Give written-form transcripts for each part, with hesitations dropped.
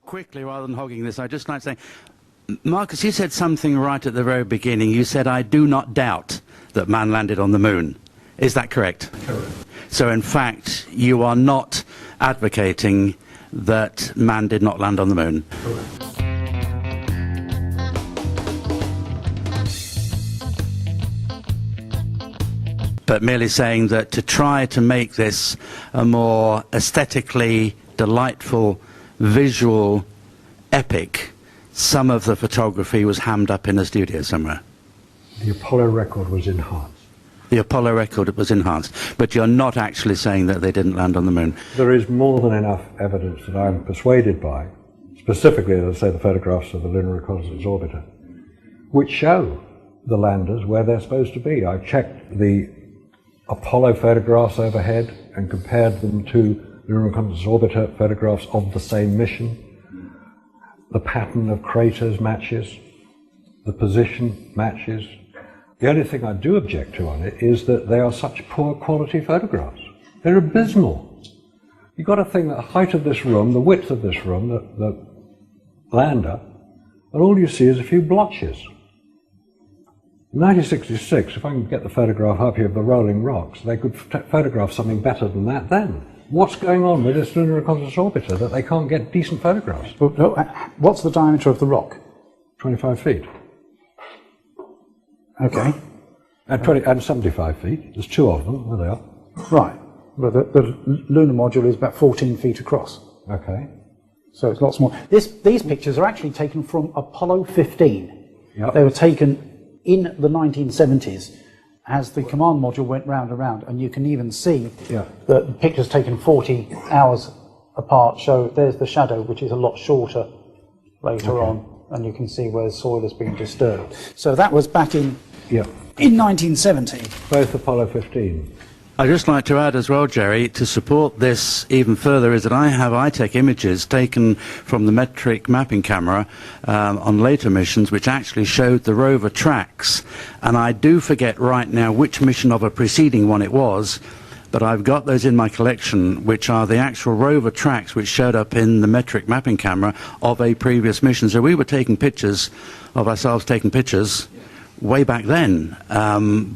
quickly, rather than hogging this, I'd just like to say, Marcus, you said something right at the very beginning. You said, I do not doubt that man landed on the moon. Is that correct? Correct. So, in fact, you are not advocating that man did not land on the moon? Correct. But merely saying that to try to make this a more aesthetically delightful, visual epic, some of the photography was hammed up in a studio somewhere. The Apollo record was enhanced. The Apollo record was enhanced, but you're not actually saying that they didn't land on the moon. There is more than enough evidence that I'm persuaded by, specifically, as I say, the photographs of the Lunar Reconnaissance Orbiter, which show the landers where they're supposed to be. I've checked the Apollo photographs overhead and compared them to Lunar Reconnaissance Orbiter photographs of the same mission. The pattern of craters matches, the position matches. The only thing I do object to on it is that they are such poor quality photographs. They're abysmal. You've got to think that the height of this room, the width of this room, the lander, and all you see is a few blotches. In 1966, if I can get the photograph up here of the rolling rocks, they could photograph something better than that then. What's going on with this Lunar Reconnaissance Orbiter that they can't get decent photographs? What's the diameter of the rock? 25 feet. Okay. And 75 feet. There's two of them. There they are. Right. But the lunar module is about 14 feet across. Okay. So it's lots more. These pictures are actually taken from Apollo 15. Yep. They were taken in the 1970s as the command module went round and round, and you can even see that the pictures taken 40 hours apart show there's the shadow, which is a lot shorter later on, and you can see where the soil has been disturbed. So that was back in 1970. Both Apollo 15. I'd just like to add as well, Jerry, to support this even further, is that I have ITEC images taken from the metric mapping camera on later missions, which actually showed the rover tracks. And I do forget right now which mission of a preceding one it was, but I've got those in my collection, which are the actual rover tracks which showed up in the metric mapping camera of a previous mission. So we were taking pictures of ourselves taking pictures way back then,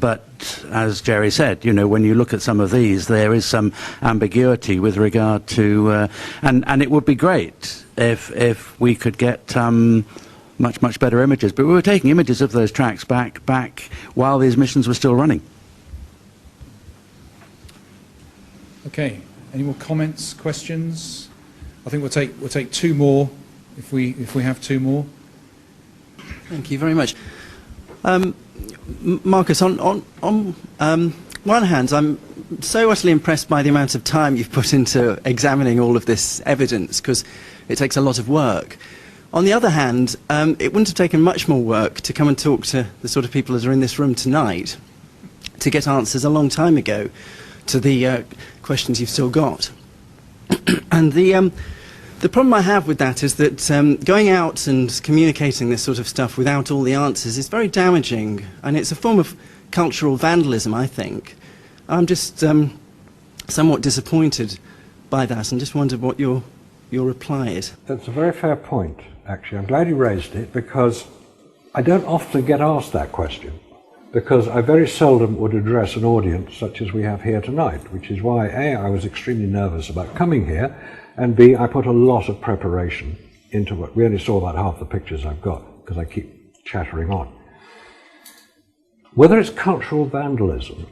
but as Jerry said, you know, when you look at some of these, there is some ambiguity with regard to, and it would be great if we could get much better images. But we were taking images of those tracks back while these missions were still running. Okay. Any more comments, questions? I think we'll take two more if we have two more. Thank you very much. Marcus, on one hand, I'm so utterly impressed by the amount of time you've put into examining all of this evidence, because it takes a lot of work. On the other hand, it wouldn't have taken much more work to come and talk to the sort of people that are in this room tonight to get answers a long time ago to the questions you've still got. And the problem I have with that is that going out and communicating this sort of stuff without all the answers is very damaging, and it's a form of cultural vandalism, I think. I'm just somewhat disappointed by that, and just wondered what your reply is. That's a very fair point, actually. I'm glad you raised it, because I don't often get asked that question, because I very seldom would address an audience such as we have here tonight, which is why, A, I was extremely nervous about coming here, and B, I put a lot of preparation into it. We only saw about half the pictures I've got, because I keep chattering on. Whether it's cultural vandalism,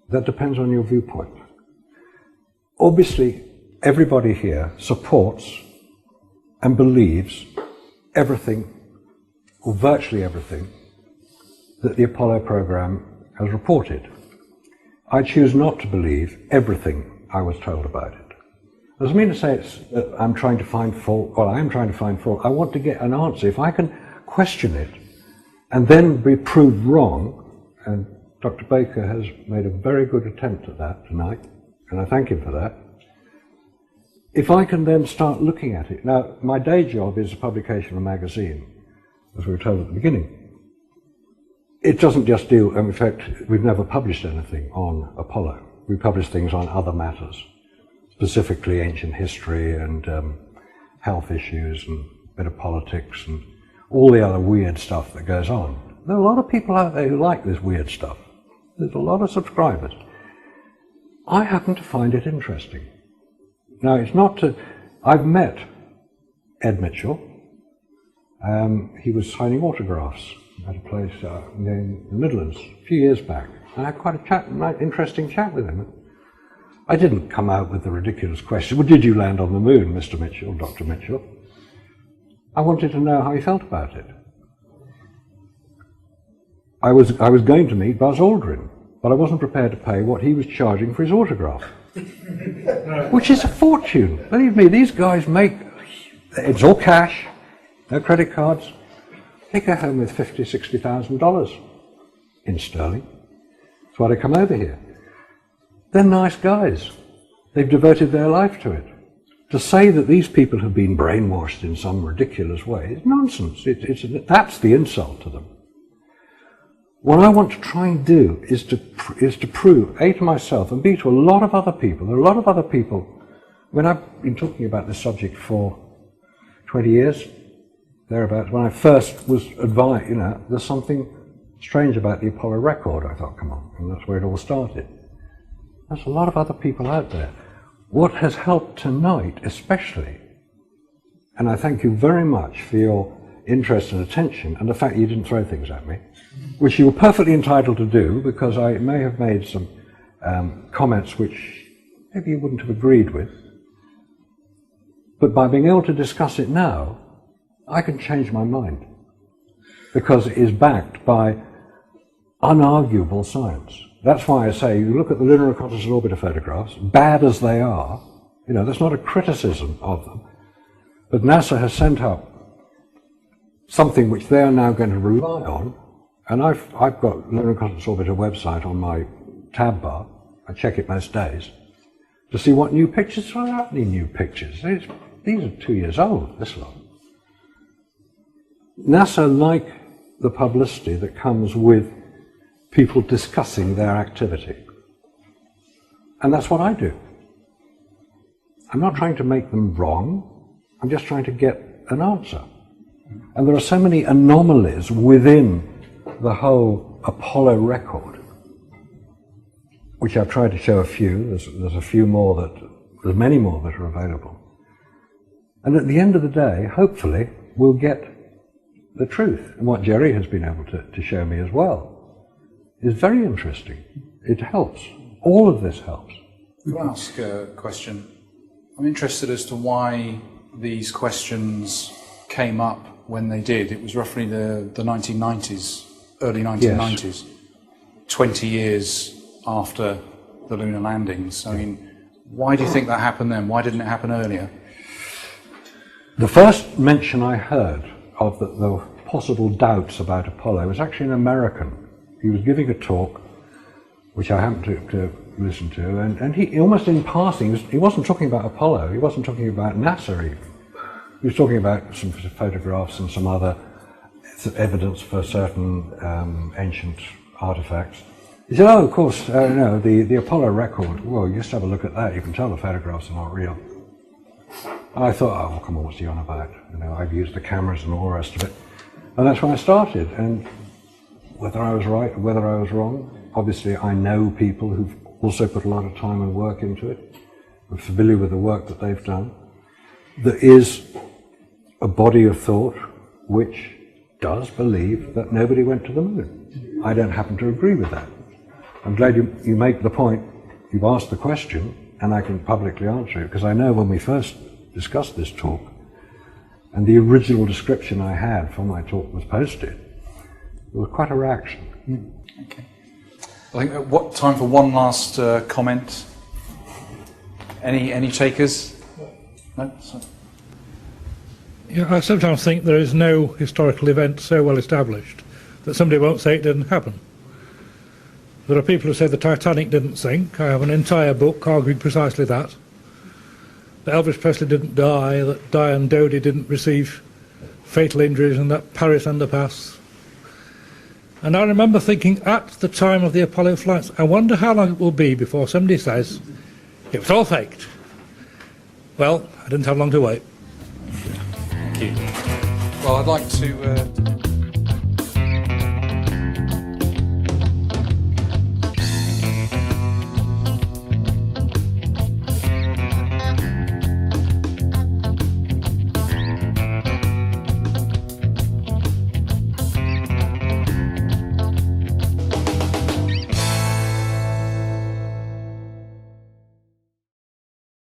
that depends on your viewpoint. Obviously, everybody here supports and believes everything, or virtually everything, that the Apollo program has reported. I choose not to believe everything I was told about it. Doesn't mean to say that I'm trying to find fault. Well, I am trying to find fault. I want to get an answer. If I can question it and then be proved wrong, and Dr. Baker has made a very good attempt at that tonight, and I thank him for that. If I can then start looking at it. Now, my day job is a publication of a magazine, as we were told at the beginning. It doesn't just deal, in fact, we've never published anything on Apollo. We publish things on other matters, specifically ancient history and health issues and a bit of politics and all the other weird stuff that goes on. There are a lot of people out there who like this weird stuff. There's a lot of subscribers. I happen to find it interesting. Now, it's not to... I've met Ed Mitchell. He was signing autographs at a place in the Midlands a few years back. And I had quite a interesting chat with him. I didn't come out with the ridiculous question, well, did you land on the moon, Mr. Mitchell, Dr. Mitchell? I wanted to know how he felt about it. I was going to meet Buzz Aldrin, but I wasn't prepared to pay what he was charging for his autograph. Which is a fortune. Believe me, these guys make... It's all cash, no credit cards. They go home with $50,000, $60,000 in sterling. That's why they come over here. They're nice guys. They've devoted their life to it. To say that these people have been brainwashed in some ridiculous way is nonsense. That's the insult to them. What I want to try and do is to prove, A, to myself, and B, to a lot of other people. There are a lot of other people. When I've been talking about this subject for 20 years, thereabouts, when I first was advised, there's something strange about the Apollo record. I thought, come on, and that's where it all started. There's a lot of other people out there. What has helped tonight, especially, and I thank you very much for your interest and attention, and the fact you didn't throw things at me, which you were perfectly entitled to do, because I may have made some comments which maybe you wouldn't have agreed with. But by being able to discuss it now, I can change my mind, because it is backed by unarguable science. That's why I say, you look at the lunar reconnaissance orbiter photographs, bad as they are, that's not a criticism of them, but NASA has sent up something which they are now going to rely on, and I've got lunar reconnaissance orbiter website on my tab bar. I check it most days to see what new pictures. There aren't any new pictures. These are 2 years old, this lot. NASA like the publicity that comes with people discussing their activity. And that's what I do. I'm not trying to make them wrong, I'm just trying to get an answer. And there are so many anomalies within the whole Apollo record, which I've tried to show a few. There's a few more there's many more that are available. And at the end of the day, hopefully, we'll get the truth. And what Jerry has been able to show me as well is very interesting. It helps. All of this helps. Can I ask a question? I'm interested as to why these questions came up when they did. It was roughly the 1990s, early 1990s, yes. 20 years after the lunar landings. I mean, why do you think that happened then? Why didn't it happen earlier? The first mention I heard of the possible doubts about Apollo was actually an American. He was giving a talk, which I happened to listen to, and he almost in passing, he wasn't talking about Apollo, he wasn't talking about NASA even. He was talking about some photographs and some other evidence for certain ancient artifacts. He said, oh, of course, the Apollo record, well, you just have a look at that, you can tell the photographs are not real. And I thought, oh, well, come on, what's he on about? I've used the cameras and all the rest of it. And that's when I started. And whether I was right or whether I was wrong, obviously I know people who've also put a lot of time and work into it. I'm familiar with the work that they've done. There is a body of thought which does believe that nobody went to the moon. I don't happen to agree with that. I'm glad you make the point, you've asked the question, and I can publicly answer it, because I know when we first discussed this talk, and the original description I had for my talk was posted, there was quite a reaction. Okay. I think what time for one last comment. Any takers? No? Sorry. Yeah, I sometimes think there is no historical event so well established that somebody won't say it didn't happen. There are people who say the Titanic didn't sink. I have an entire book arguing precisely that. That Elvis Presley didn't die, that Diane Dodie didn't receive fatal injuries in that Paris underpass. And I remember thinking at the time of the Apollo flights, I wonder how long it will be before somebody says, it was all faked. Well, I didn't have long to wait. Thank you. Well, I'd like to